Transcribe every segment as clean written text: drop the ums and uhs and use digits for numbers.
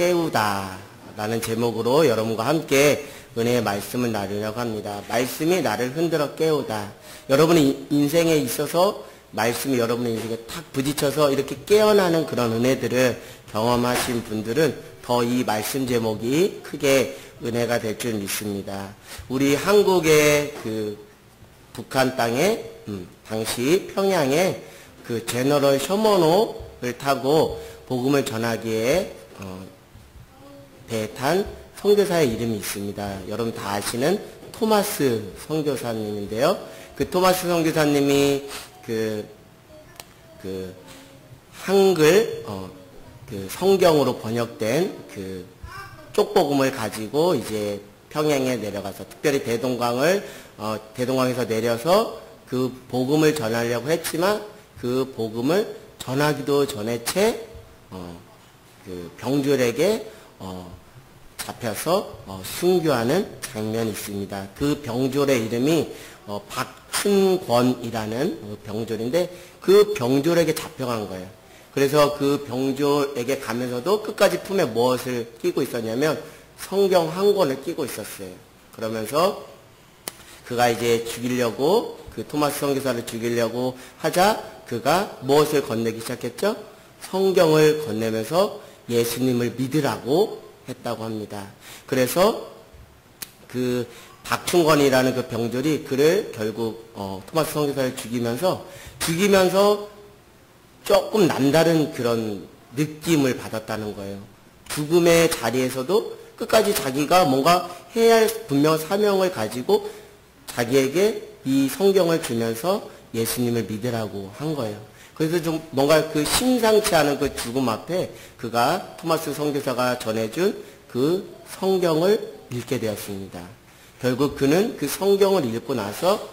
깨우다 라는 제목으로 여러분과 함께 은혜의 말씀을 나누려고 합니다. 말씀이 나를 흔들어 깨우다. 여러분의 인생에 있어서 말씀이 여러분의 인생에 탁 부딪혀서 이렇게 깨어나는 그런 은혜들을 경험하신 분들은 더 이 말씀 제목이 크게 은혜가 될 줄 믿습니다. 우리 한국의 그 북한 땅에 당시 평양에 그 제너럴 셔먼호를 타고 복음을 전하기에 배탄 선교사의 이름이 있습니다. 여러분 다 아시는 토마스 선교사님인데요. 그 토마스 선교사님이 그 한글 그 성경으로 번역된 그 쪽복음을 가지고 이제 평양에 내려가서 특별히 대동강에서 내려서 그 복음을 전하려고 했지만 그 복음을 전하기도 전에 그 병졸에게 잡혀서 순교하는 장면이 있습니다. 그 병졸의 이름이 박춘권이라는 병졸인데 그 병졸에게 잡혀간 거예요. 그래서 그 병졸에게 가면서도 끝까지 품에 무엇을 끼고 있었냐면 성경 한 권을 끼고 있었어요. 그러면서 그가 이제 죽이려고 그 토마스 선교사를 죽이려고 하자 그가 무엇을 건네기 시작했죠? 성경을 건네면서 예수님을 믿으라고 했다고 합니다. 그래서 그 박충건이라는 그 병졸이 그를 결국 토마스 선교사를 죽이면서 조금 남다른 그런 느낌을 받았다는 거예요. 죽음의 자리에서도 끝까지 자기가 뭔가 해야 할 분명 사명을 가지고 자기에게 이 성경을 주면서 예수님을 믿으라고 한 거예요. 그래서 좀 뭔가 그 심상치 않은 그 죽음 앞에 그가 토마스 선교사가 전해준 그 성경을 읽게 되었습니다. 결국 그는 그 성경을 읽고 나서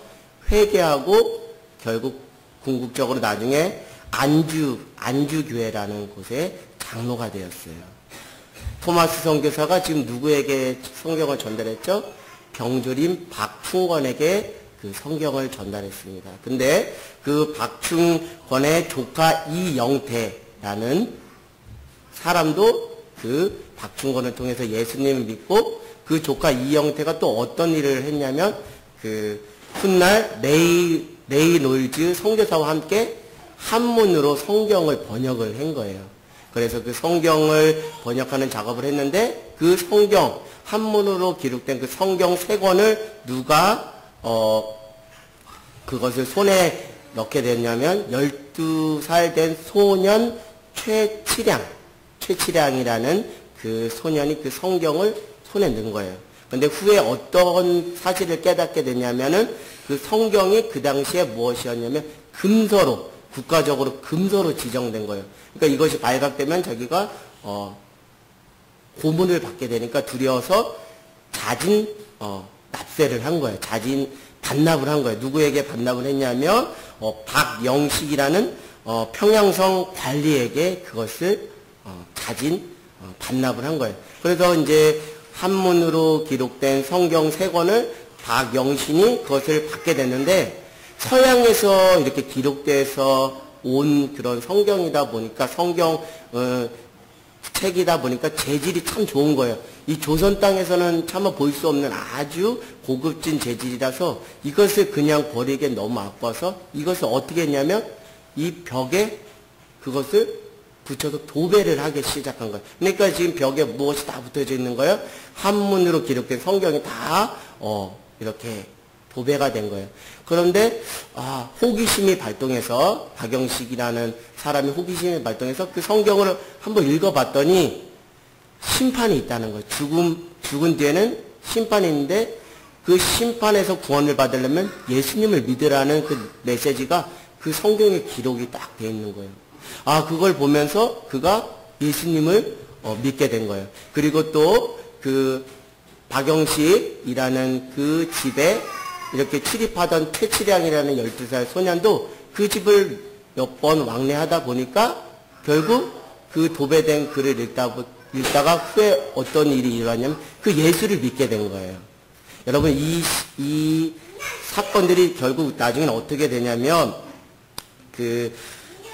회개하고 결국 궁극적으로 나중에 안주교회라는 곳에 장로가 되었어요. 토마스 선교사가 지금 누구에게 성경을 전달했죠? 병졸인 박충권에게 그 성경을 전달했습니다. 근데 그 박충권의 조카 이영태라는 사람도 그 박충권을 통해서 예수님을 믿고 그 조카 이영태가 또 어떤 일을 했냐면 그 훗날 레이놀즈 선교사와 함께 한문으로 성경을 번역을 한 거예요. 그래서 그 성경을 번역하는 작업을 했는데 그 성경 한문으로 기록된 그 성경 3권을 누가 그것을 손에 넣게 됐냐면 12살 된 소년 최치량이라는 그 소년이 그 성경을 손에 넣은 거예요. 근데 후에 어떤 사실을 깨닫게 됐냐면은 그 성경이 그 당시에 무엇이었냐면 국가적으로 금서로 지정된 거예요. 그러니까 이것이 발각되면 자기가 고문을 받게 되니까 두려워서 자진 납세를 한 거예요. 자진 반납을 한 거예요. 누구에게 반납을 했냐면 박영식이라는 평양성 관리에게 그것을 자진 반납을 한 거예요. 그래서 이제 한문으로 기록된 성경 3권을 박영신이 그것을 받게 됐는데 서양에서 이렇게 기록돼서 온 그런 성경이다 보니까 책이다 보니까 재질이 참 좋은 거예요. 이 조선 땅에서는 차마 볼 수 없는 아주 고급진 재질이라서 이것을 그냥 버리기엔 너무 아까워서 이것을 어떻게 했냐면 이 벽에 그것을 붙여서 도배를 하기 시작한 거예요. 그러니까 지금 벽에 무엇이 다 붙어져 있는 거예요? 한문으로 기록된 성경이 다 이렇게 도배가 된 거예요. 그런데 호기심이 발동해서 박영식이라는 사람이 호기심이 발동해서 그 성경을 한번 읽어봤더니 심판이 있다는 거예요. 죽은 뒤에는 심판이 있는데 그 심판에서 구원을 받으려면 예수님을 믿으라는 그 메시지가 그 성경에 기록이 딱 돼 있는 거예요. 그걸 보면서 그가 예수님을 믿게 된 거예요. 그리고 또 그 박영식이라는 그 집에 이렇게 출입하던 최치량이라는 12살 소년도 그 집을 몇 번 왕래하다 보니까 결국 그 도배된 글을 읽다가 후에 어떤 일이 일어났냐면 그 예수를 믿게 된 거예요. 여러분 이 사건들이 결국 나중에는 어떻게 되냐면 그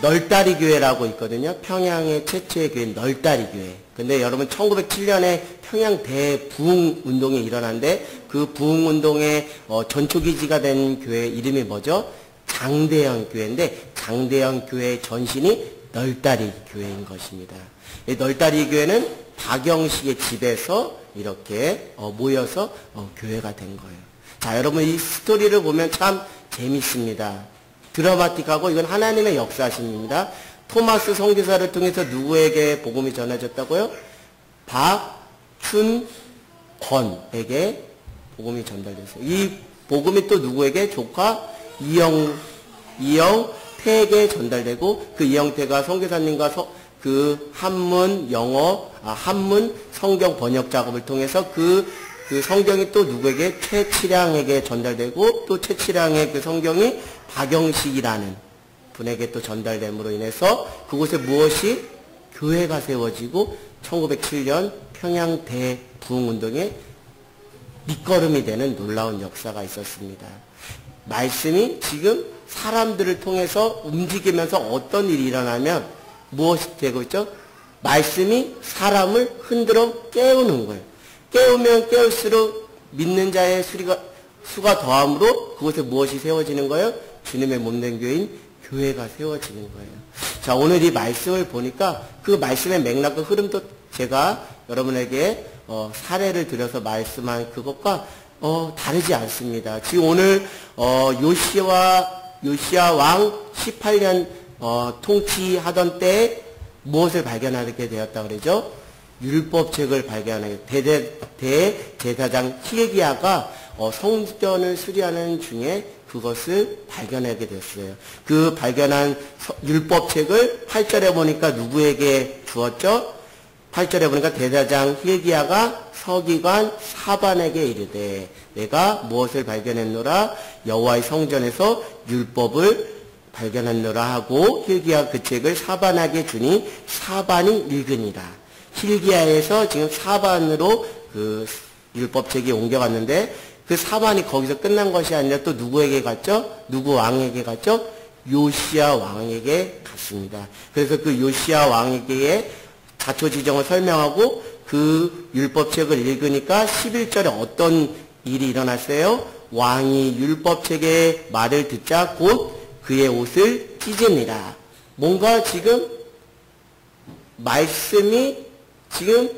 널다리 교회라고 있거든요. 평양의 최초의 교회 널다리 교회. 근데 여러분 1907년에 평양 대부흥 운동이 일어났는데 그 부흥 운동의 전초기지가 된 교회 이름이 뭐죠? 장대현 교회인데 장대현 교회의 전신이 널다리 교회인 것입니다. 이 널다리 교회는 박영식의 집에서 이렇게 모여서 교회가 된 거예요. 자, 여러분 이 스토리를 보면 참 재밌습니다. 드라마틱하고 이건 하나님의 역사심입니다. 토마스 선교사를 통해서 누구에게 복음이 전해졌다고요? 박춘권에게 복음이 전달됐어요. 이 복음이 또 누구에게? 조카 이영태에게 전달되고 그 이영태가 선교사님과 그 한문 성경 번역 작업을 통해서 그 성경이 또 누구에게? 최치량에게 전달되고 또 최치량의 그 성경이 박영식이라는 분에게 또 전달됨으로 인해서 그곳에 무엇이? 교회가 세워지고 1907년 평양 대부흥운동의 밑거름이 되는 놀라운 역사가 있었습니다. 말씀이 지금 사람들을 통해서 움직이면서 어떤 일이 일어나면 무엇이 되고 있죠? 말씀이 사람을 흔들어 깨우는 거예요. 깨우면 깨울수록 믿는 자의 수가 더함으로 그곳에 무엇이 세워지는 거예요? 주님의 몸된 교회인 교회가 세워지는 거예요. 자, 오늘 이 말씀을 보니까 그 말씀의 맥락과 흐름도 제가 여러분에게 사례를 들여서 말씀한 그것과 다르지 않습니다. 지금 오늘 요시야 왕 18년 통치하던 때에 무엇을 발견하게 되었다 그러죠? 율법책을 발견하게 대제사장 hil기야가 성전을 수리하는 중에 그것을 발견하게 됐어요. 그 발견한 율법책을 8절에 보니까 누구에게 주었죠? 8절에 보니까 대제사장 hil기야가 서기관 사반에게 이르되 내가 무엇을 발견했노라? 여호와의 성전에서 율법을 발견했노라 하고 hil기야 그 책을 사반에게 주니 사반이 읽으니라. hil기야에서 지금 사반으로 그 율법책이 옮겨갔는데 그 사반이 거기서 끝난 것이 아니라 또 누구에게 갔죠? 누구 왕에게 갔죠? 요시야 왕에게 갔습니다. 그래서 그 요시야 왕에게 자초지정을 설명하고 그 율법책을 읽으니까 11절에 어떤 일이 일어났어요? 왕이 율법책의 말을 듣자 곧 그의 옷을 찢으니라. 뭔가 지금 말씀이 지금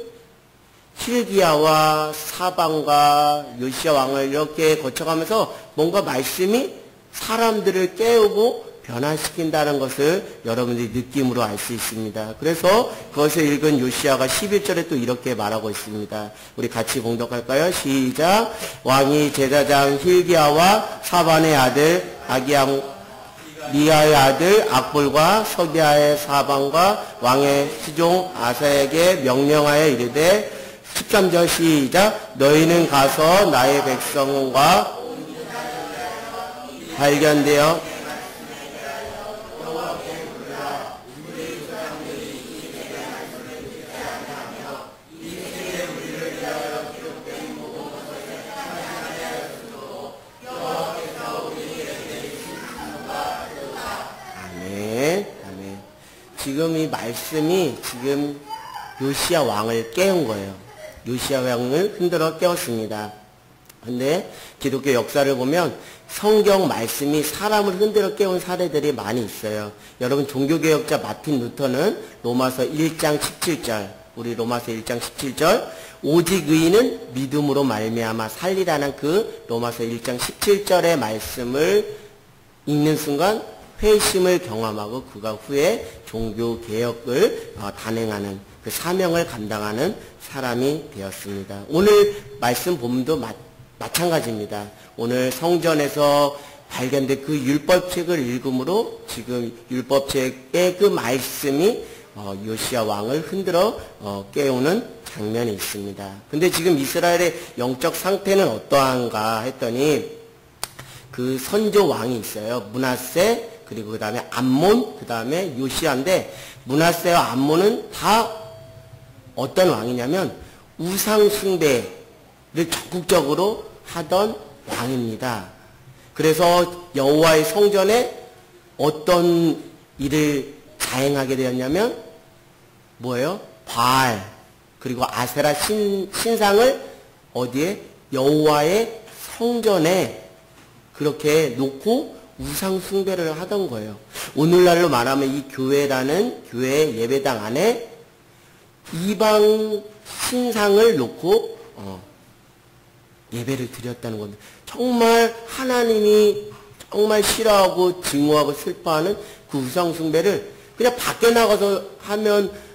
hil기야와 사반과 요시야 왕을 이렇게 거쳐가면서 뭔가 말씀이 사람들을 깨우고 변화시킨다는 것을 여러분들이 느낌으로 알 수 있습니다. 그래서 그것을 읽은 요시야가 11절에 또 이렇게 말하고 있습니다. 우리 같이 봉독할까요? 시작. 왕이 제사장 hil기야와 사반의 아들 리아의 아들 악볼과 서기야의 사반과 왕의 시종 아사에게 명령하여 이르되 13절 시작. 너희는 가서 나의 백성과 발견되어 아멘. 지금 이 말씀이 지금 요시야 왕을 깨운 거예요. 요시야 왕을 흔들어 깨웠습니다. 근데 기독교 역사를 보면 성경 말씀이 사람을 흔들어 깨운 사례들이 많이 있어요. 여러분 종교개혁자 마틴 루터는 로마서 1장 17절 우리 로마서 1장 17절 오직 의인은 믿음으로 말미암아 살리라는 그 로마서 1장 17절의 말씀을 읽는 순간 회심을 경험하고 그가 후에 종교개혁을 단행하는 그 사명을 감당하는 사람이 되었습니다. 오늘 말씀 본문도 마찬가지입니다. 오늘 성전에서 발견된 그 율법책을 읽음으로 지금 율법책의 그 말씀이 요시야 왕을 흔들어 깨우는 장면이 있습니다. 근데 지금 이스라엘의 영적 상태는 어떠한가 했더니 그 선조 왕이 있어요. 므낫세 그리고 그 다음에 암몬 그 다음에 요시야인데 므낫세와 암몬은 다 어떤 왕이냐면 우상 숭배를 적극적으로 하던 왕입니다. 그래서 여호와의 성전에 어떤 이를 자행하게 되었냐면 뭐예요? 바알 그리고 아세라 신상을 어디에? 여호와의 성전에 그렇게 놓고 우상 숭배를 하던 거예요. 오늘날로 말하면 이 교회라는 교회 예배당 안에 이방 신상을 놓고 예배를 드렸다는 겁니다. 정말 하나님이 정말 싫어하고 증오하고 슬퍼하는 그 우상 숭배를 그냥 밖에 나가서 하면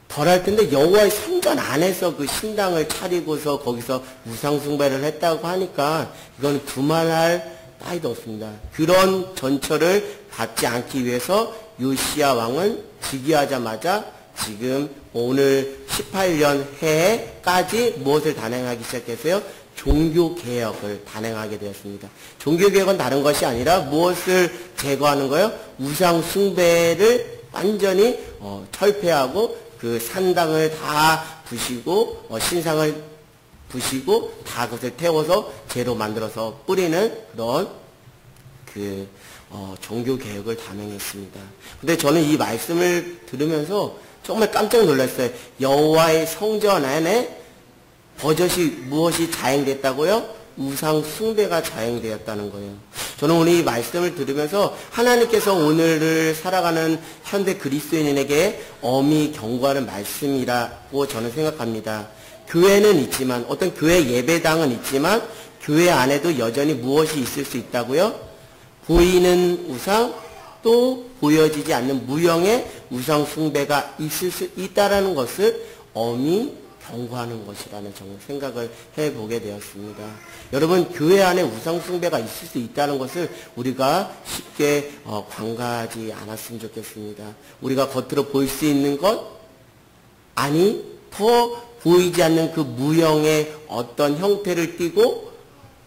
덜할 텐데 여호와의 성전 안에서 그 신당을 차리고서 거기서 우상 숭배를 했다고 하니까 이건 두말할 따위도 없습니다. 그런 전철을 받지 않기 위해서 요시야 왕은 즉위하자마자 지금 오늘 18년 해까지 무엇을 단행하기 시작했어요? 종교개혁을 단행하게 되었습니다. 종교개혁은 다른 것이 아니라 무엇을 제거하는 거예요? 우상 숭배를 완전히 철폐하고 그 산당을 다 부시고 신상을 부시고 다 그것을 태워서 재로 만들어서 뿌리는 그런 그 종교개혁을 단행했습니다. 근데 저는 이 말씀을 들으면서 정말 깜짝 놀랐어요. 여호와의 성전 안에 버젓이 무엇이 자행됐다고요? 우상 숭배가 자행되었다는 거예요. 저는 오늘 이 말씀을 들으면서 하나님께서 오늘을 살아가는 현대 그리스도인에게 엄히 경고하는 말씀이라고 저는 생각합니다. 교회는 있지만 어떤 교회 예배당은 있지만 교회 안에도 여전히 무엇이 있을 수 있다고요? 보이는 우상 또 보여지지 않는 무형의 우상 숭배가 있을 수 있다라는 것을 엄히 경고하는 것이라는 정말 생각을 해보게 되었습니다. 여러분 교회 안에 우상 숭배가 있을 수 있다는 것을 우리가 쉽게 간과하지 않았으면 좋겠습니다. 우리가 겉으로 보일 수 있는 것 아니 더 보이지 않는 그 무형의 어떤 형태를 띠고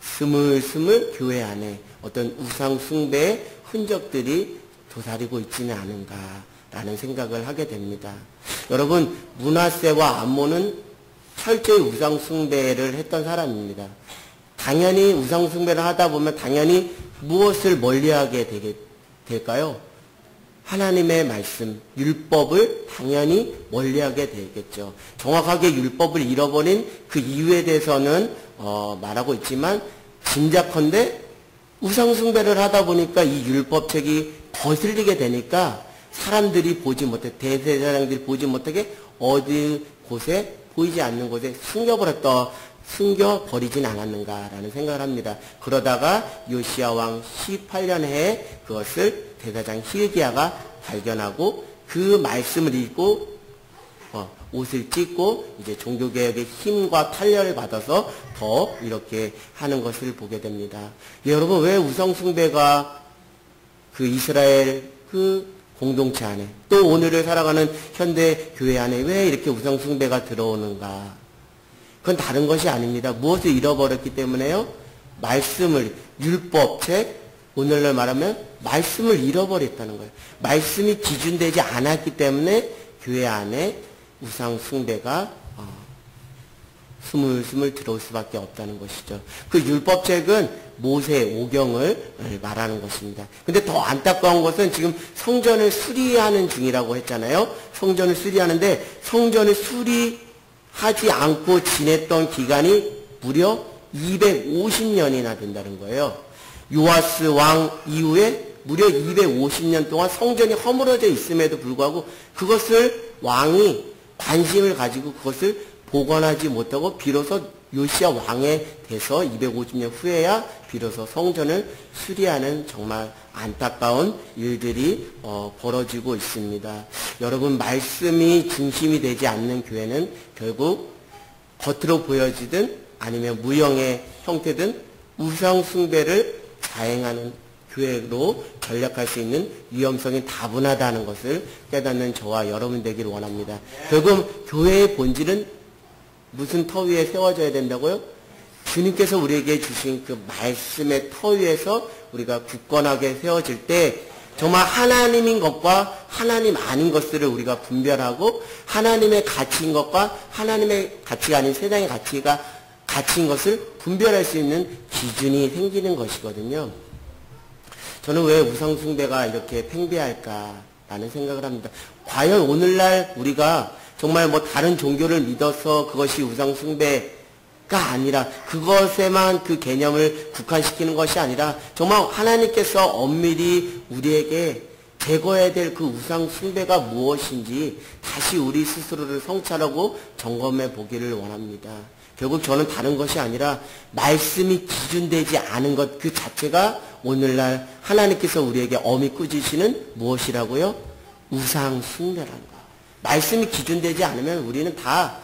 스물스물 교회 안에 어떤 우상 숭배의 흔적들이 도사리고 있지는 않은가라는 생각을 하게 됩니다. 여러분 므낫세와 암몬은 철저히 우상 숭배를 했던 사람입니다. 당연히 우상 숭배를 하다 보면 당연히 무엇을 멀리하게 될까요? 하나님의 말씀, 율법을 당연히 멀리하게 되겠죠. 정확하게 율법을 잃어버린 그 이유에 대해서는 말하고 있지만 진작컨대 우상 숭배를 하다 보니까 이 율법책이 거슬리게 되니까 사람들이 보지 못해 대제사장들이 보지 못하게 어디 곳에 보이지 않는 곳에 숨겨버리진 않았는가라는 생각을 합니다. 그러다가 요시야 왕 18년 해에 그것을 대사장 hil기야가 발견하고 그 말씀을 읽고 옷을 찢고 이제 종교개혁의 힘과 탄력을 받아서 더 이렇게 하는 것을 보게 됩니다. 여러분 왜 우상숭배가 그 이스라엘 그 공동체 안에 또 오늘을 살아가는 현대 교회 안에 왜 이렇게 우상숭배가 들어오는가? 그건 다른 것이 아닙니다. 무엇을 잃어버렸기 때문에요? 말씀을 율법책 오늘날 말하면 말씀을 잃어버렸다는 거예요. 말씀이 기준되지 않았기 때문에 교회 안에 우상숭배가 스물스물 들어올 수밖에 없다는 것이죠. 그 율법책은 모세 오경을 말하는 것입니다. 근데 더 안타까운 것은 지금 성전을 수리하는 중이라고 했잖아요. 성전을 수리하는데 성전을 수리하지 않고 지냈던 기간이 무려 250년이나 된다는 거예요. 요아스 왕 이후에 무려 250년 동안 성전이 허물어져 있음에도 불구하고 그것을 왕이 관심을 가지고 그것을 복원하지 못하고 비로소 요시야 왕에 돼서 250년 후에야 비로소 성전을 수리하는 정말 안타까운 일들이 벌어지고 있습니다. 여러분 말씀이 중심이 되지 않는 교회는 결국 겉으로 보여지든 아니면 무형의 형태든 우상 숭배를 자행하는 교회로 전락할 수 있는 위험성이 다분하다는 것을 깨닫는 저와 여러분 되기를 원합니다. 결국 교회의 본질은 무슨 터 위에 세워져야 된다고요? 주님께서 우리에게 주신 그 말씀의 터 위에서 우리가 굳건하게 세워질 때 정말 하나님인 것과 하나님 아닌 것들을 우리가 분별하고 하나님의 가치인 것과 하나님의 가치가 아닌 세상의 가치인 것을 분별할 수 있는 기준이 생기는 것이거든요. 저는 왜 우상숭배가 이렇게 팽배할까라는 생각을 합니다. 과연 오늘날 우리가 정말 뭐 다른 종교를 믿어서 그것이 우상숭배가 아니라 그것에만 그 개념을 국한시키는 것이 아니라 정말 하나님께서 엄밀히 우리에게 제거해야 될 그 우상숭배가 무엇인지 다시 우리 스스로를 성찰하고 점검해 보기를 원합니다. 결국 저는 다른 것이 아니라 말씀이 기준되지 않은 것 그 자체가 오늘날 하나님께서 우리에게 엄히 꾸짖으시는 무엇이라고요? 우상숭배라는 거. 말씀이 기준되지 않으면 우리는 다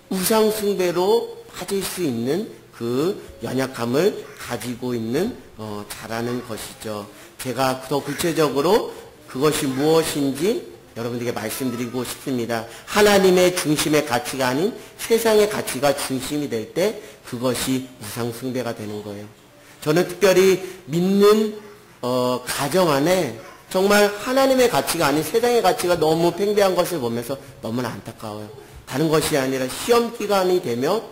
우상숭배로 빠질 수 있는 그 연약함을 가지고 있는 자라는 것이죠. 제가 더 구체적으로 그것이 무엇인지 여러분들에게 말씀드리고 싶습니다. 하나님의 중심의 가치가 아닌 세상의 가치가 중심이 될 때 그것이 우상숭배가 되는 거예요. 저는 특별히 믿는 가정 안에 정말 하나님의 가치가 아닌 세상의 가치가 너무 팽배한 것을 보면서 너무나 안타까워요. 다른 것이 아니라 시험 기간이 되면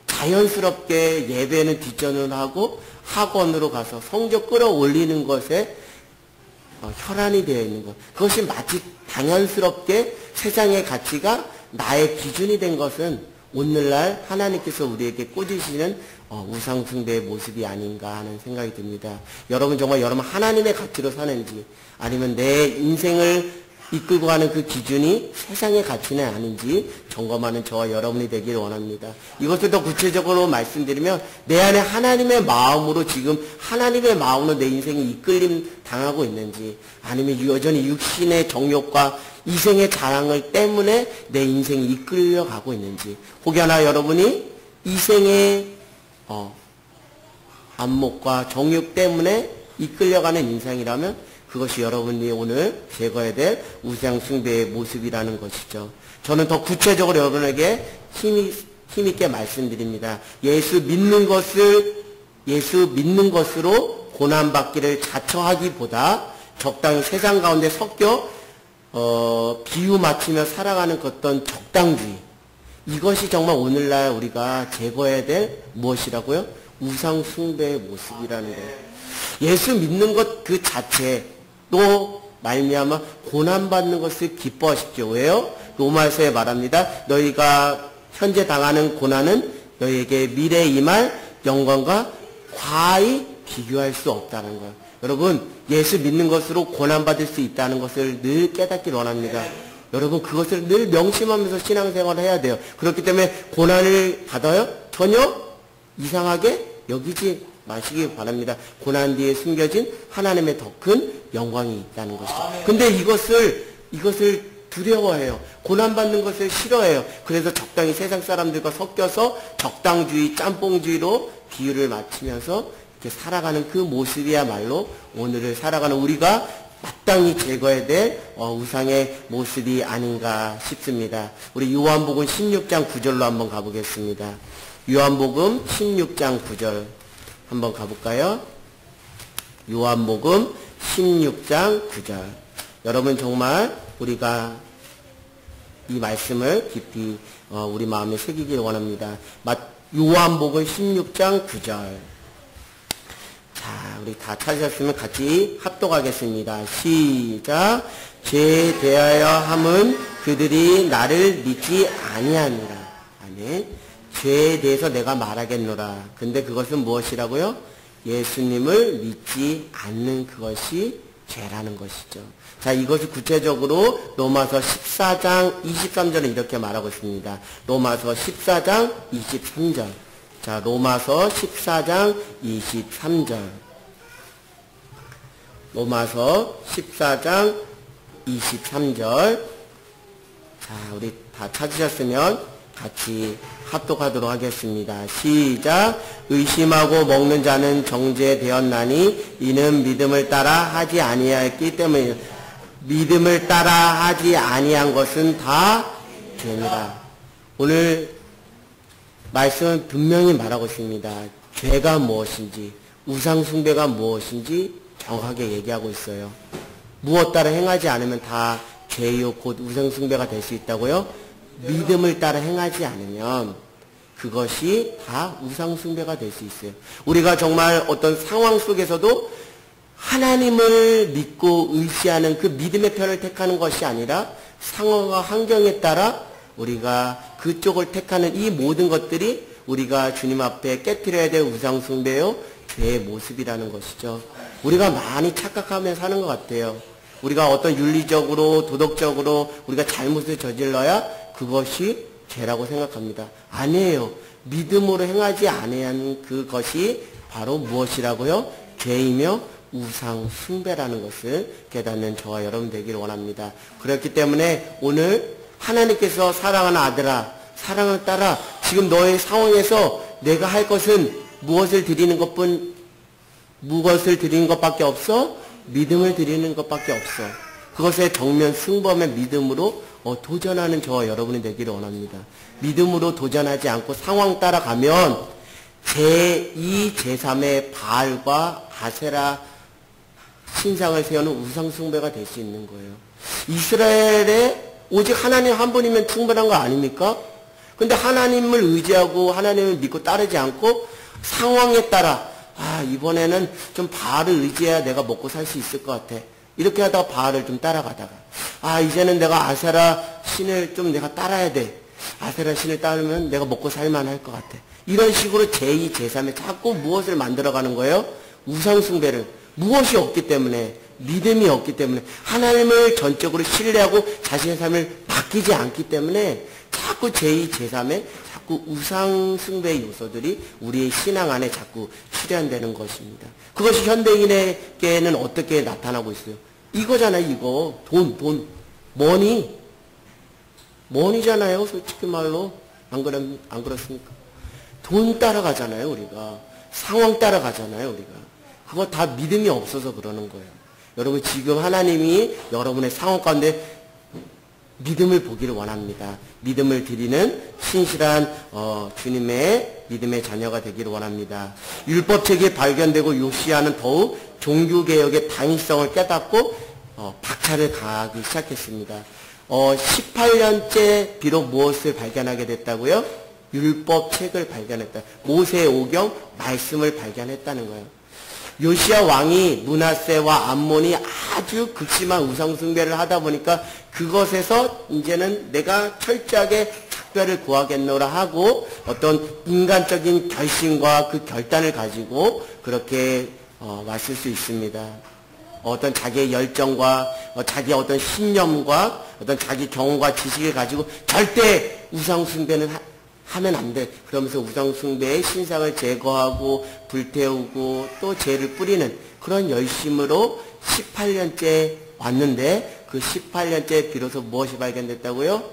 자연스럽게 예배는 뒷전을 하고 학원으로 가서 성적 끌어올리는 것에 혈안이 되어 있는 것. 그것이 마치 당연스럽게 세상의 가치가 나의 기준이 된 것은 오늘날 하나님께서 우리에게 꾸짖으시는 우상숭배의 모습이 아닌가 하는 생각이 듭니다. 여러분 정말 여러분 하나님의 가치로 사는지 아니면 내 인생을 이끌고 가는 그 기준이 세상의 가치는 아닌지 점검하는 저와 여러분이 되기를 원합니다. 이것을 더 구체적으로 말씀드리면 내 안에 하나님의 마음으로 지금 하나님의 마음으로 내 인생이 이끌림 당하고 있는지 아니면 여전히 육신의 정욕과 이생의 자랑을 때문에 내 인생이 이끌려가고 있는지 혹여나 여러분이 이생의 안목과 정욕 때문에 이끌려가는 인생이라면 그것이 여러분이 오늘 제거해야 될 우상숭배의 모습이라는 것이죠. 저는 더 구체적으로 여러분에게 힘있게 말씀드립니다. 예수 믿는 것으로 고난받기를 자처하기보다 적당히 세상 가운데 섞여 비유 맞추며 살아가는 어떤 적당주의 이것이 정말 오늘날 우리가 제거해야 될 무엇이라고요? 우상숭배의 모습이라는 거예요. 예수 믿는 것 그 자체 또 말미암아 고난받는 것을 기뻐하십시오. 왜요? 로마서에 말합니다. 너희가 현재 당하는 고난은 너희에게 미래에 임할 영광과 과히 비교할 수 없다는 거예요. 여러분 예수 믿는 것으로 고난받을 수 있다는 것을 늘 깨닫기 원합니다. 여러분 그것을 늘 명심하면서 신앙생활을 해야 돼요. 그렇기 때문에 고난을 받아요? 전혀 이상하게 여기지 마시기 바랍니다. 고난 뒤에 숨겨진 하나님의 더 큰 영광이 있다는 것이죠. 근데 이것을 두려워해요. 고난받는 것을 싫어해요. 그래서 적당히 세상 사람들과 섞여서 적당주의, 짬뽕주의로 비유를 맞추면서 이렇게 살아가는 그 모습이야말로 오늘을 살아가는 우리가 마땅히 제거해야 될 우상의 모습이 아닌가 싶습니다. 우리 요한복음 16장 9절로 한번 가보겠습니다. 요한복음 16장 9절 한번 가볼까요? 요한복음 16장 9절. 여러분 정말 우리가 이 말씀을 깊이 우리 마음에 새기길 원합니다. 요한복음 16장 9절. 자, 우리 다 찾으셨으면 같이 합독하겠습니다. 시작. 죄에 대하여 함은 그들이 나를 믿지 아니하니라. 아멘. 죄에 대해서 내가 말하겠노라. 근데 그것은 무엇이라고요? 예수님을 믿지 않는 그것이 죄라는 것이죠. 자, 이것을 구체적으로 로마서 14장 23절에 이렇게 말하고 있습니다. 로마서 14장 23절. 자, 로마서 14장 23절. 로마서 14장 23절. 자, 우리 다 찾으셨으면 같이 합독하도록 하겠습니다. 시작. 의심하고 먹는 자는 정죄되었나니 이는 믿음을 따라 하지 아니하였기 때문에 믿음을 따라 하지 아니한 것은 다 죄니라. 오늘 말씀은 분명히 말하고 있습니다. 죄가 무엇인지 우상숭배가 무엇인지 정확하게 얘기하고 있어요. 무엇 따라 행하지 않으면 다 죄요 곧 우상숭배가 될 수 있다고요? 믿음을 따라 행하지 않으면 그것이 다 우상숭배가 될 수 있어요. 우리가 정말 어떤 상황 속에서도 하나님을 믿고 의지하는 그 믿음의 편을 택하는 것이 아니라 상황과 환경에 따라 우리가 그쪽을 택하는 이 모든 것들이 우리가 주님 앞에 깨트려야 될 우상숭배요, 죄의 모습이라는 것이죠. 우리가 많이 착각하며 사는 것 같아요. 우리가 어떤 윤리적으로, 도덕적으로 우리가 잘못을 저질러야 그것이 죄라고 생각합니다. 아니에요. 믿음으로 행하지 아니한 그것이 바로 무엇이라고요? 죄이며 우상 숭배라는 것을 깨닫는 저와 여러분 되기를 원합니다. 그렇기 때문에 오늘 하나님께서 사랑하는 아들아, 사랑하는 딸아, 지금 너의 상황에서 내가 할 것은 무엇을 드리는 것밖에 없어? 믿음을 드리는 것밖에 없어. 그것에 정면 승범의 믿음으로 도전하는 저와 여러분이 되기를 원합니다. 믿음으로 도전하지 않고 상황 따라가면 제2, 제3의 바알과 아세라 신상을 세우는 우상숭배가 될 수 있는 거예요. 이스라엘에 오직 하나님 한 분이면 충분한 거 아닙니까? 근데 하나님을 의지하고 하나님을 믿고 따르지 않고 상황에 따라 이번에는 좀 바알을 의지해야 내가 먹고 살 수 있을 것 같아. 이렇게 하다가 바알을 좀 따라가다가 이제는 내가 아세라 신을 좀 내가 따라야 돼. 아세라 신을 따르면 내가 먹고 살만할 것 같아. 이런 식으로 제2, 제3에 자꾸 무엇을 만들어가는 거예요? 우상숭배를. 무엇이 없기 때문에, 믿음이 없기 때문에, 하나님을 전적으로 신뢰하고 자신의 삶을 맡기지 않기 때문에 자꾸 제2, 제3에 자꾸 우상숭배의 요소들이 우리의 신앙 안에 자꾸 실현되는 것입니다. 그것이 현대인에게는 어떻게 나타나고 있어요? 이거잖아요, 이거. 돈. 머니잖아요, 솔직히 말로. 안 그렇습니까? 돈 따라가잖아요, 우리가. 상황 따라가잖아요, 우리가. 그거 다 믿음이 없어서 그러는 거예요. 여러분, 지금 하나님이 여러분의 상황 가운데 믿음을 보기를 원합니다. 믿음을 드리는 신실한 주님의 믿음의 자녀가 되기를 원합니다. 율법책이 발견되고 요시야는 더욱 종교개혁의 당위성을 깨닫고 박차를 가하기 시작했습니다. 18년째 비록 무엇을 발견하게 됐다고요? 율법책을 발견했다. 모세의 오경 말씀을 발견했다는 거예요. 요시야 왕이 므낫세와 암몬이 아주 극심한 우상숭배를 하다 보니까 그것에서 이제는 내가 철저하게 작별을 구하겠노라 하고 어떤 인간적인 결심과 그 결단을 가지고 그렇게 왔을 수 있습니다. 어떤 자기의 열정과 자기의 어떤 신념과 어떤 자기 경험과 지식을 가지고 절대 우상숭배는 하면 안 돼. 그러면서 우상숭배의 신상을 제거하고 불태우고 또 죄를 뿌리는 그런 열심으로 18년째 왔는데 그 18년째 비로소 무엇이 발견됐다고요?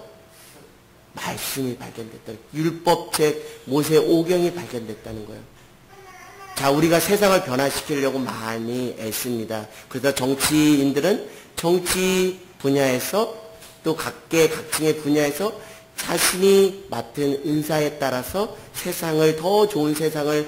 말씀이 발견됐다. 율법책 모세 오경이 발견됐다는 거예요. 자, 우리가 세상을 변화시키려고 많이 애씁니다. 그래서 정치인들은 정치 분야에서 또 각계각층의 분야에서 자신이 맡은 은사에 따라서 세상을 더 좋은 세상을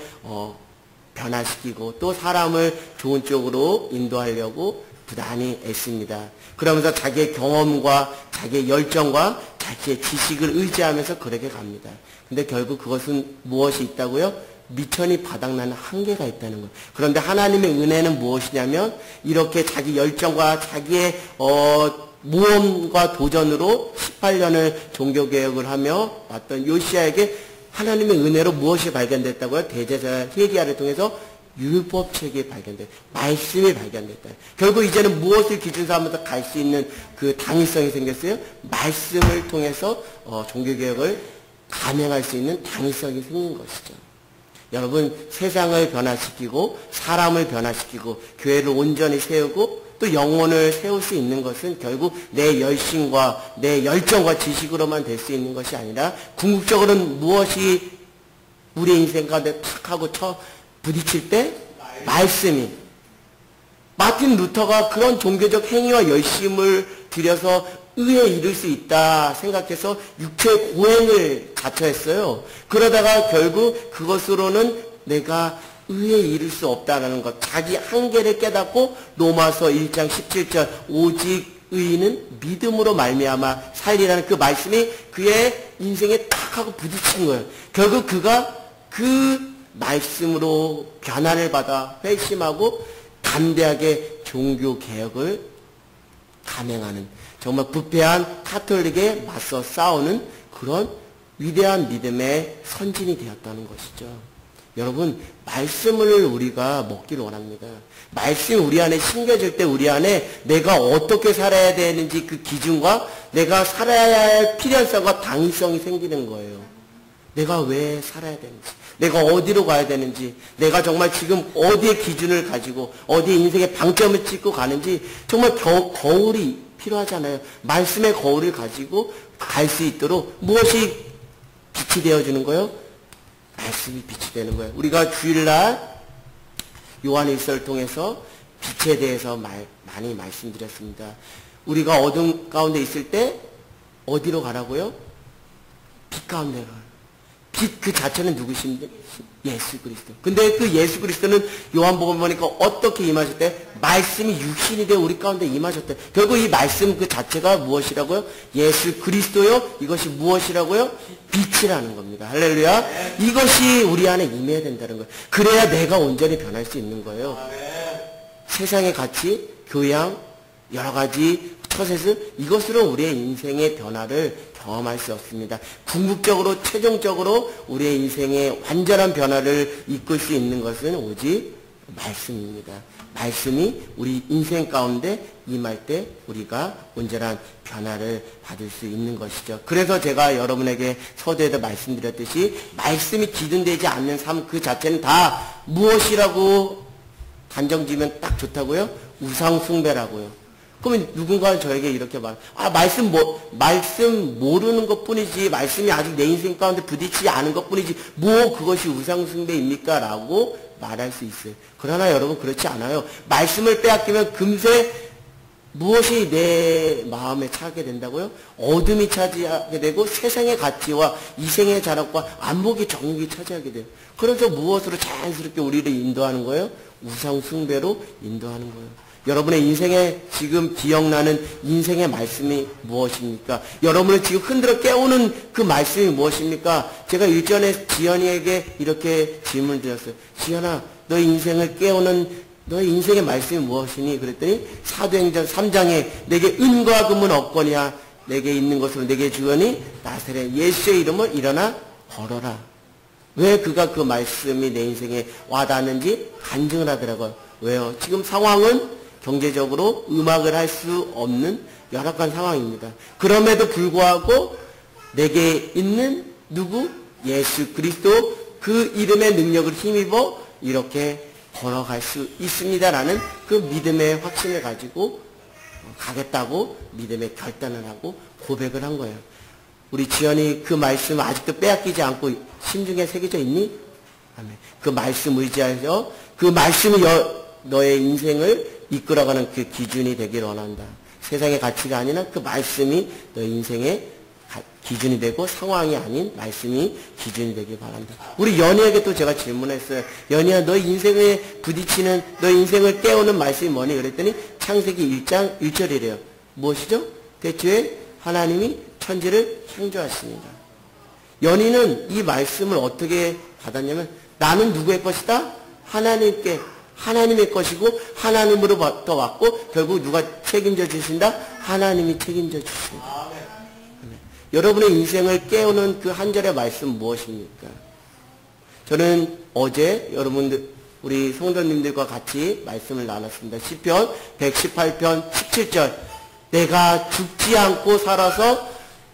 변화시키고 또 사람을 좋은 쪽으로 인도하려고 부단히 애씁니다. 그러면서 자기의 경험과 자기의 열정과 자기의 지식을 의지하면서 그렇게 갑니다. 근데 결국 그것은 무엇이 있다고요? 미천이 바닥나는 한계가 있다는 거예요. 그런데 하나님의 은혜는 무엇이냐면 이렇게 자기 열정과 자기의 모험과 도전으로 18년을 종교개혁을 하며 왔던 요시야에게 하나님의 은혜로 무엇이 발견됐다고요? 대제사 회개하를 통해서 율법책이 발견됐다. 말씀이 발견됐다. 결국 이제는 무엇을 기준 삼아서 갈 수 있는 그 당위성이 생겼어요? 말씀을 통해서 종교개혁을 감행할 수 있는 당위성이 생긴 것이죠. 여러분, 세상을 변화시키고 사람을 변화시키고 교회를 온전히 세우고 또 영혼을 세울 수 있는 것은 결국 내 열심과 내 열정과 지식으로만 될 수 있는 것이 아니라 궁극적으로는 무엇이 우리의 인생 가운데 탁 하고 부딪힐 때 말씀이. 마틴 루터가 그런 종교적 행위와 열심을 들여서 의에 이를 수 있다 생각해서 육체의 고행을 자처했어요. 그러다가 결국 그것으로는 내가 의에 이를 수 없다는 것, 자기 한계를 깨닫고 로마서 1장 17절 오직 의인은 믿음으로 말미암아 살리라는 그 말씀이 그의 인생에 탁 하고 부딪힌 거예요. 결국 그가 그 말씀으로 변화를 받아 회심하고 담대하게 종교 개혁을 감행하는, 정말 부패한 카톨릭에 맞서 싸우는 그런 위대한 믿음의 선진이 되었다는 것이죠. 여러분, 말씀을 우리가 먹기를 원합니다. 말씀이 우리 안에 심겨질 때 우리 안에 내가 어떻게 살아야 되는지 그 기준과 내가 살아야 할 필요성과 당위성이 생기는 거예요. 내가 왜 살아야 되는지, 내가 어디로 가야 되는지, 내가 정말 지금 어디에 기준을 가지고 어디에 인생의 방점을 찍고 가는지 정말 거울이 필요하잖아요. 말씀의 거울을 가지고 갈 수 있도록 무엇이 빛이 되어주는 거예요? 말씀이 빛이 되는 거예요. 우리가 주일날 요한일서를 통해서 빛에 대해서 많이 말씀드렸습니다. 우리가 어둠 가운데 있을 때 어디로 가라고요? 빛 가운데 가요. 빛 그 자체는 누구신데? 예수 그리스도. 근데 그 예수 그리스도는 요한복음 보니까 어떻게 임하셨대? 말씀이 육신이 되어 우리 가운데 임하셨대. 결국 이 말씀 그 자체가 무엇이라고요? 예수 그리스도요. 이것이 무엇이라고요? 빛이라는 겁니다. 할렐루야. 이것이 우리 안에 임해야 된다는 거예요. 그래야 내가 온전히 변할 수 있는 거예요. 세상의 가치, 교양, 여러 가지 처세술, 이것으로 우리의 인생의 변화를 경험할 수 없습니다. 궁극적으로 최종적으로 우리의 인생의 완전한 변화를 이끌 수 있는 것은 오직 말씀입니다. 말씀이 우리 인생 가운데 임할 때 우리가 온전한 변화를 받을 수 있는 것이죠. 그래서 제가 여러분에게 서두에도 말씀드렸듯이 말씀이 기준되지 않는 삶 그 자체는 다 무엇이라고 단정지면 딱 좋다고요? 우상숭배라고요. 그러면 누군가 저에게 이렇게 말씀 모르는 것 뿐이지, 말씀이 아직 내 인생 가운데 부딪히지 않은 것 뿐이지, 그것이 우상숭배입니까? 라고 말할 수 있어요. 그러나 여러분, 그렇지 않아요. 말씀을 빼앗기면 금세 무엇이 내 마음에 차게 된다고요? 어둠이 차지하게 되고, 세상의 가치와 이생의 자랑과 안목의 정욕이 차지하게 돼요. 그래서 무엇으로 자연스럽게 우리를 인도하는 거예요? 우상숭배로 인도하는 거예요. 여러분의 인생에 지금 기억나는 인생의 말씀이 무엇입니까? 여러분을 지금 흔들어 깨우는 그 말씀이 무엇입니까? 제가 일전에 지연이에게 이렇게 질문을 드렸어요. 지연아, 너의 인생을 깨우는 너의 인생의 말씀이 무엇이니? 그랬더니 사도행전 3장에 내게 은과 금은 없거니와 내게 있는 것으로 내게 주거니 나사렛 예수의 이름을 일어나 걸어라. 왜 그가 그 말씀이 내 인생에 와닿는지 간증을 하더라고요. 왜요? 지금 상황은 경제적으로 음악을 할 수 없는 열악한 상황입니다. 그럼에도 불구하고 내게 있는 누구? 예수 그리스도 그 이름의 능력을 힘입어 이렇게 걸어갈 수 있습니다라는 그 믿음의 확신을 가지고 가겠다고 믿음의 결단을 하고 고백을 한 거예요. 우리 지연이 그 말씀 아직도 빼앗기지 않고 심중에 새겨져 있니? 아멘. 그 말씀 의지하여 그 말씀이 너의 인생을 이끌어가는 그 기준이 되기를 원한다. 세상의 가치가 아니라 그 말씀이 너의 인생의 기준이 되고 상황이 아닌 말씀이 기준이 되길 바란다. 우리 연희에게 또 제가 질문했어요. 연희야, 너의 인생에 부딪히는, 너의 인생을 깨우는 말씀이 뭐니? 그랬더니 창세기 1장 1절이래요. 무엇이죠? 대초에 하나님이 천지를 창조하십니다. 연희는 이 말씀을 어떻게 받았냐면 나는 누구의 것이다? 하나님의 것이고 하나님으로부터 왔고 결국 누가 책임져 주신다? 하나님이 책임져 주십니다. 여러분의 인생을 깨우는 그 한 절의 말씀 무엇입니까? 저는 어제 여러분들 우리 성도님들과 같이 말씀을 나눴습니다. 시편 118편 17절 내가 죽지 않고 살아서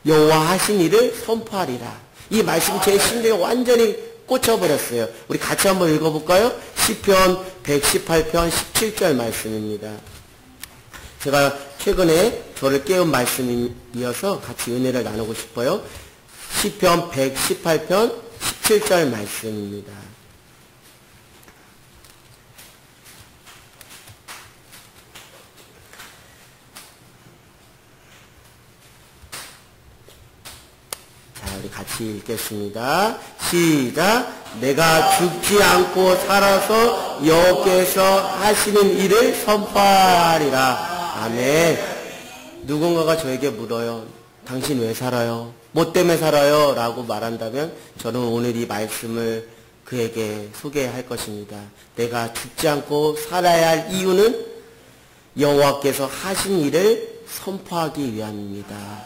여호와 하신 일을 선포하리라. 이 말씀 제 심장에 완전히 꽂혀버렸어요. 우리 같이 한번 읽어볼까요? 시편 118편 17절 말씀입니다. 제가 최근에 저를 깨운 말씀이어서 같이 은혜를 나누고 싶어요. 시편 118편 17절 말씀입니다. 우리 같이 읽겠습니다. 시작. 내가 죽지 않고 살아서 여호와께서 하시는 일을 선포하리라. 아멘. 누군가가 저에게 물어요. 당신 왜 살아요? 뭐 때문에 살아요? 라고 말한다면 저는 오늘 이 말씀을 그에게 소개할 것입니다. 내가 죽지 않고 살아야 할 이유는 여호와께서 하신 일을 선포하기 위함입니다.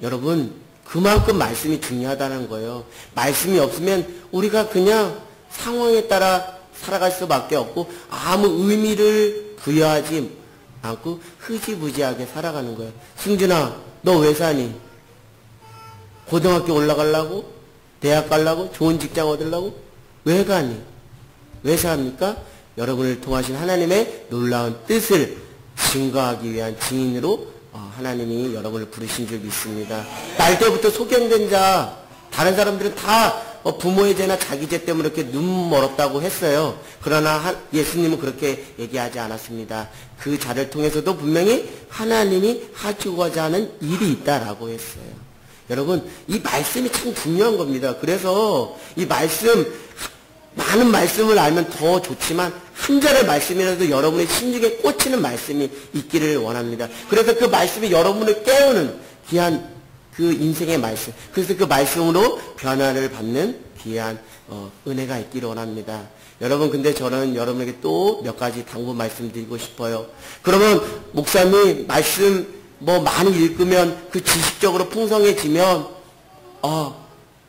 여러분, 그만큼 말씀이 중요하다는 거예요. 말씀이 없으면 우리가 그냥 상황에 따라 살아갈 수밖에 없고 아무 의미를 부여하지 않고 흐지부지하게 살아가는 거예요. 승준아, 너 왜 사니? 고등학교 올라가려고? 대학 가려고? 좋은 직장 얻으려고? 왜 가니? 왜 삽니까? 여러분을 통하신 하나님의 놀라운 뜻을 증거하기 위한 증인으로 하나님이 여러분을 부르신 줄 믿습니다. 날 때부터 소경된 자, 다른 사람들은 다 부모의 죄나 자기 죄 때문에 이렇게 눈 멀었다고 했어요. 그러나 예수님은 그렇게 얘기하지 않았습니다. 그 자를 통해서도 분명히 하나님이 하시고자 하는 일이 있다라고 했어요. 여러분, 이 말씀이 참 중요한 겁니다. 그래서 이 말씀, 많은 말씀을 알면 더 좋지만 한 절의 말씀이라도 여러분의 심중에 꽂히는 말씀이 있기를 원합니다. 그래서 그 말씀이 여러분을 깨우는 귀한 그 인생의 말씀, 그래서 그 말씀으로 변화를 받는 귀한 은혜가 있기를 원합니다. 여러분, 근데 저는 여러분에게 또 몇 가지 당부 말씀드리고 싶어요. 그러면 목사님 말씀 많이 읽으면 그 지식적으로 풍성해지면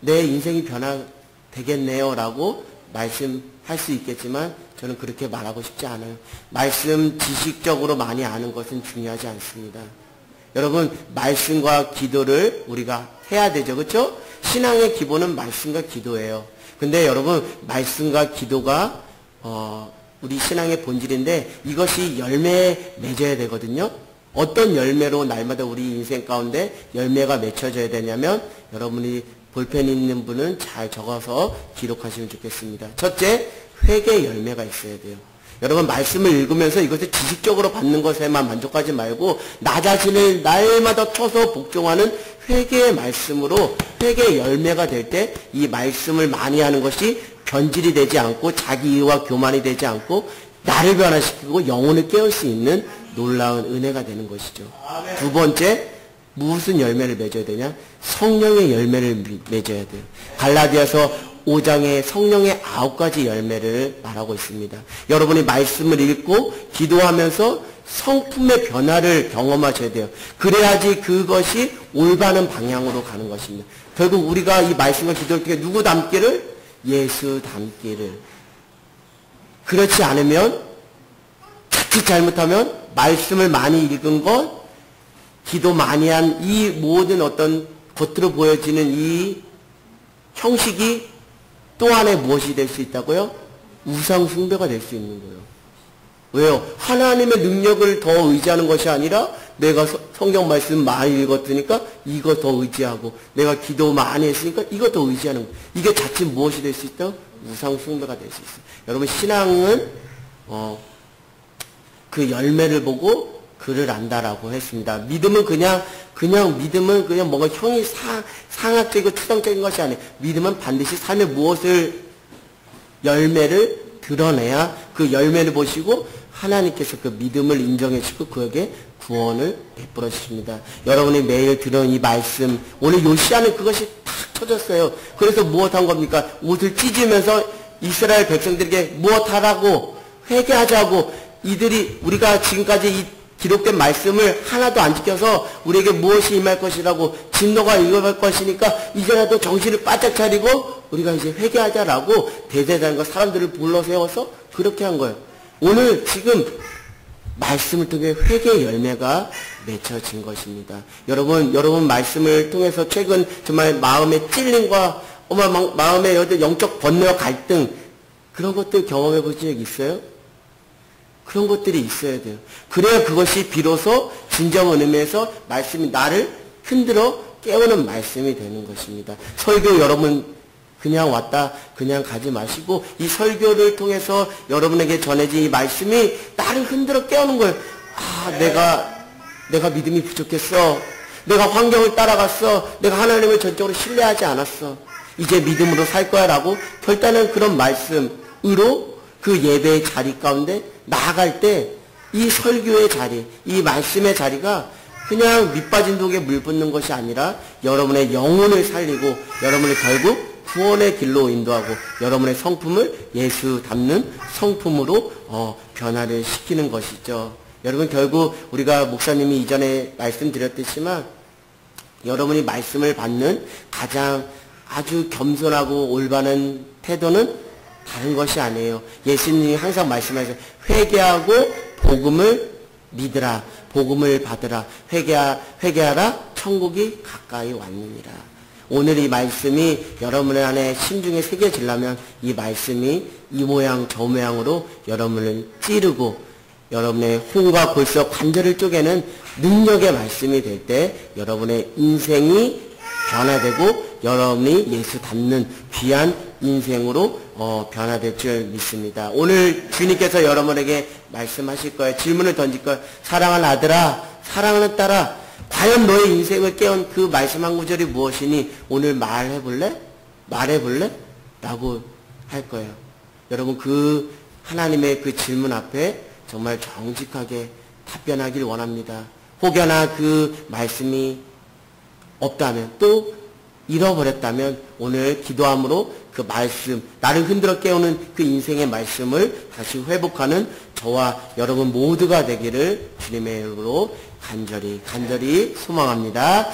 내 인생이 변화되겠네요 라고 말씀할 수 있겠지만 저는 그렇게 말하고 싶지 않아요. 말씀 지식적으로 많이 아는 것은 중요하지 않습니다. 여러분, 말씀과 기도를 우리가 해야 되죠. 그렇죠? 신앙의 기본은 말씀과 기도예요. 근데 여러분, 말씀과 기도가 우리 신앙의 본질인데 이것이 열매에 맺어야 되거든요. 어떤 열매로 날마다 우리 인생 가운데 열매가 맺혀져야 되냐면 여러분이 볼펜 있는 분은 잘 적어서 기록하시면 좋겠습니다. 첫째, 회개 열매가 있어야 돼요. 여러분, 말씀을 읽으면서 이것을 지식적으로 받는 것에만 만족하지 말고 나 자신을 날마다 쳐서 복종하는 회개의 말씀으로 회개의 열매가 될 때 이 말씀을 많이 하는 것이 변질이 되지 않고 자기 이유와 교만이 되지 않고 나를 변화시키고 영혼을 깨울 수 있는 놀라운 은혜가 되는 것이죠. 두 번째, 무슨 열매를 맺어야 되냐? 성령의 열매를 맺어야 돼요. 갈라디아서 5장에 성령의 9가지 열매를 말하고 있습니다. 여러분이 말씀을 읽고 기도하면서 성품의 변화를 경험하셔야 돼요. 그래야지 그것이 올바른 방향으로 가는 것입니다. 결국 우리가 이 말씀과 기도를 통해 누구 닮기를? 예수 닮기를. 그렇지 않으면 자칫 잘못하면 말씀을 많이 읽은 것, 기도 많이 한 이 모든 어떤 겉으로 보여지는 이 형식이 또 하나의 무엇이 될 수 있다고요? 우상 숭배가 될 수 있는 거예요. 왜요? 하나님의 능력을 더 의지하는 것이 아니라 내가 성경 말씀 많이 읽었으니까 이거 더 의지하고 내가 기도 많이 했으니까 이거 더 의지하는 거예요. 이게 자칫 무엇이 될 수 있다? 우상 숭배가 될 수 있어요. 여러분, 신앙은 그 열매를 보고 그를 안다라고 했습니다. 믿음은 그냥 믿음은 그냥 뭔가 형이 상학적이고 추상적인 것이 아니에요. 믿음은 반드시 삶의 무엇을 열매를 드러내야 그 열매를 보시고 하나님께서 그 믿음을 인정해 주시고 그에게 구원을 베풀어 주십니다. 여러분이 매일 들은 이 말씀, 오늘 요시아는 그것이 탁 터졌어요. 그래서 무엇한 겁니까? 옷을 찢으면서 이스라엘 백성들에게 무엇하라고 회개하자고, 이들이 우리가 지금까지 이 기록된 말씀을 하나도 안 지켜서 우리에게 무엇이 임할 것이라고 진노가 임할 것이니까 이제라도 정신을 바짝 차리고 우리가 이제 회개하자라고 대대장과 사람들을 불러 세워서 그렇게 한 거예요. 오늘 지금 말씀을 통해 회개의 열매가 맺혀진 것입니다. 여러분 말씀을 통해서 최근 정말 마음의 찔림과 마음의 어떤 영적 번뇌와 갈등, 그런 것들 경험해 보신 적 있어요? 그런 것들이 있어야 돼요. 그래야 그것이 비로소 진정한 의미에서 말씀이 나를 흔들어 깨우는 말씀이 되는 것입니다. 설교 여러분 그냥 왔다 그냥 가지 마시고 이 설교를 통해서 여러분에게 전해진 이 말씀이 나를 흔들어 깨우는 거예요. 내가 믿음이 부족했어. 내가 환경을 따라갔어. 내가 하나님을 전적으로 신뢰하지 않았어. 이제 믿음으로 살 거야 라고 결단은 그런 말씀으로 그 예배의 자리 가운데 나아갈 때 이 설교의 자리, 이 말씀의 자리가 그냥 밑빠진 독에 물 붓는 것이 아니라 여러분의 영혼을 살리고 여러분을 결국 구원의 길로 인도하고 여러분의 성품을 예수 닮는 성품으로 변화를 시키는 것이죠. 여러분 결국 우리가 목사님이 이전에 말씀드렸듯이만 여러분이 말씀을 받는 가장 아주 겸손하고 올바른 태도는 다른 것이 아니에요. 예수님이 항상 말씀하세요. 회개하고 복음을 믿으라. 복음을 받으라. 회개하라. 천국이 가까이 왔느니라. 오늘 이 말씀이 여러분의 안에 심중에 새겨지려면 이 말씀이 이 모양 저 모양으로 여러분을 찌르고 여러분의 혼과 골수 관절을 쪼개는 능력의 말씀이 될 때 여러분의 인생이 변화되고 여러분이 예수 닮는 귀한 인생으로 변화될 줄 믿습니다. 오늘 주님께서 여러분에게 말씀하실 거예요. 질문을 던질 거예요. 사랑하는 아들아, 사랑하는 딸아, 과연 너의 인생을 깨운 그 말씀 한 구절이 무엇이니 오늘 말해볼래? 말해볼래? 라고 할 거예요. 여러분 그 하나님의 그 질문 앞에 정말 정직하게 답변하길 원합니다. 혹여나 그 말씀이 없다면 또 잃어버렸다면 오늘 기도함으로 그 말씀, 나를 흔들어 깨우는 그 인생의 말씀을 다시 회복하는 저와 여러분 모두가 되기를 주님의 이름으로 간절히 소망합니다.